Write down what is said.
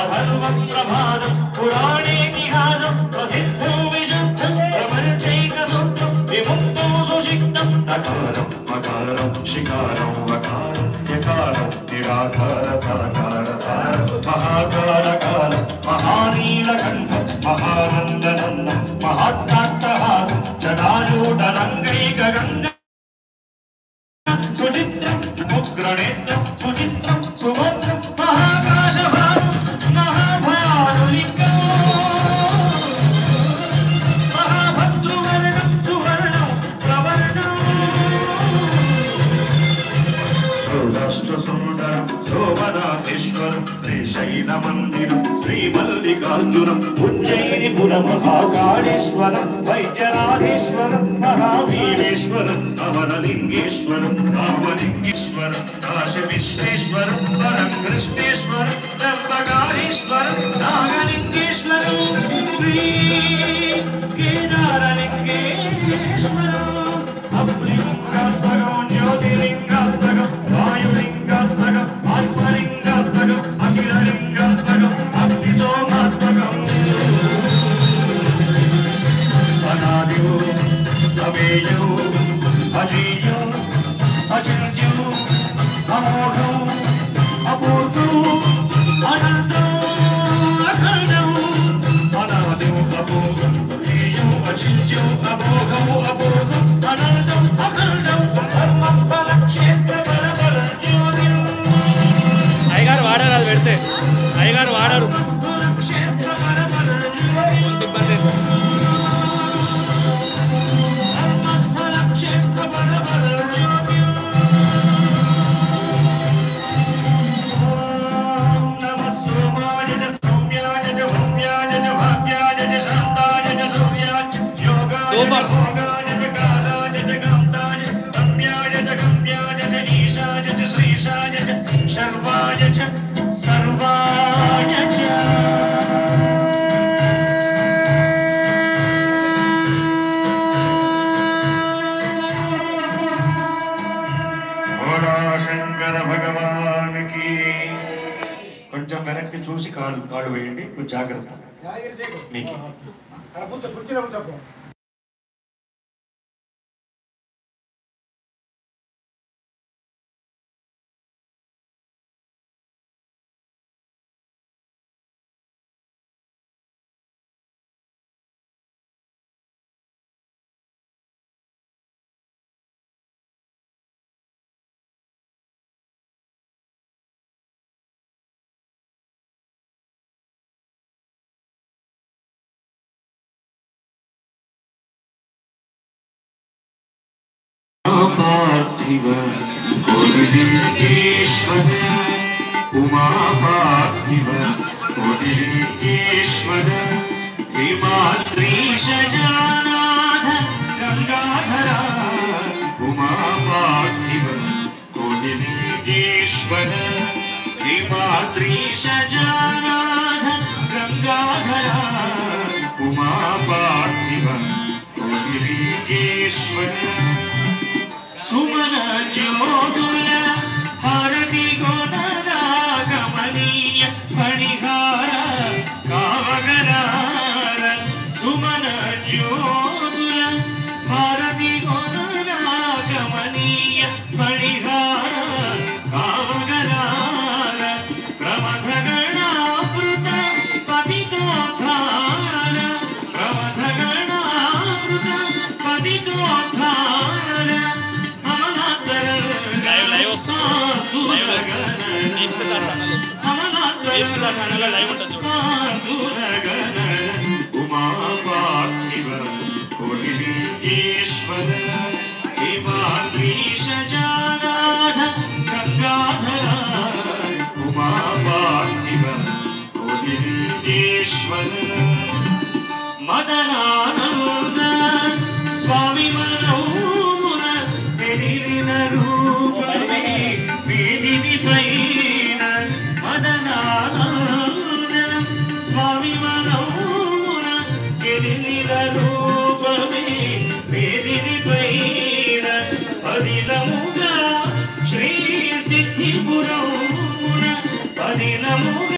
अधर्मप्रभातं पुराणेतिहासं प्रसिद्धं विशुद्धं प्रपञ्चैकसूत्रं विमुक्तो सुशिक्तं नकारं मकारं शिकारं वकारं यकारं निराकार साकार सारं महाकारकालं महानीलकण्ठं महानन्दनन्दं महाट्टाट्टहासं जटाजूटरङ्गैकगङ्गं सुचित्रं मुग्रनेत्रं सुचित्रं सुभद्रं महाकाशभारं महाभानुलिङ्गं महाभद्रुवर्णं सुवर्णं प्रवर्णं षोडशसुन्दरं सोमनाथेश्वरं श्रीशैलमन्दिरं श्रीमल्लिकार्जुनं उज्जयिनिपुरमहाकाळेश्वरं वैद्यनाथेश्वरं महावीरेश्वरं अमरलिङ्गेश्वरं रामलिङ्गेश्वरं काशीविश्वेश्वरं परं कृष्णेश्वरं त्र्यम्बकेश्वरं नागलिङ्गेश्वरं श्री केदारलिङ्गेश्वरं अप्लिङ्गात्मकं ज्योतिर्लिङ्गात्मकं वायुलिङ्गात्मकं आत्मलिङ्गात्मकं अखिललिङ्गात्मकं अग्निसोमात्मकं अनादियो अमेयो अजेयो अचिन्त्यो अमोघो अपूर्वो अनन्तो अखण्डो अनादियो अपूर्वो अजेयो अचिन्त्यो अमोघो अपूर्वो अनन्तो अखण्डो धर्मस्थलक्षेत्रपरपरं ज्योतिर्मयम् అయ్యగారు వాడారు అది పెడితే అయ్యగారు వాడారు కొంత ఇబ్బంది శంకర భగవాన్ కి కొంచెం వెనక్కి చూసి కాళ్ళు వేయండి జాగ్రత్త మీకు पार्थिव कोटिलिङ्गेश्वर उमा पार्थिव कोटिलिङ्गेश्वर हिमाद्रीशजानाथ गंगाधरा उमा पार्थिव कोटिलिङ्गेश्वर हिमाद्रीशजानाथ गंगाधरा उमा पार्थिव कोटिलिङ्गेश्वर सुमन ज्योतुल हरति गोनदा कमनीय फणिहार कावगरार सुमन ज्योतुल हरति गोनदा कमनीय फणिहार कावगरार प्रमथगणावृत पतितोत्थान प्रमथगणावृत पतितोत्थान उमा पार्थिव कोटिलिङ्गेश्वर हिमाद्रीशजानाथ गंगाधरा उमा पार्थिव कोटिलिङ्गेश्वर मदनानन्द स्वामी मनोहर पेरिलिन रूपमे वेदिनि पैन मदनानन्द स्वामी मनोहर पेरिलिन रूपमे वेदिनि पैन पदिलमुगा श्री सिद्धिपुरमुन पदिलमुगा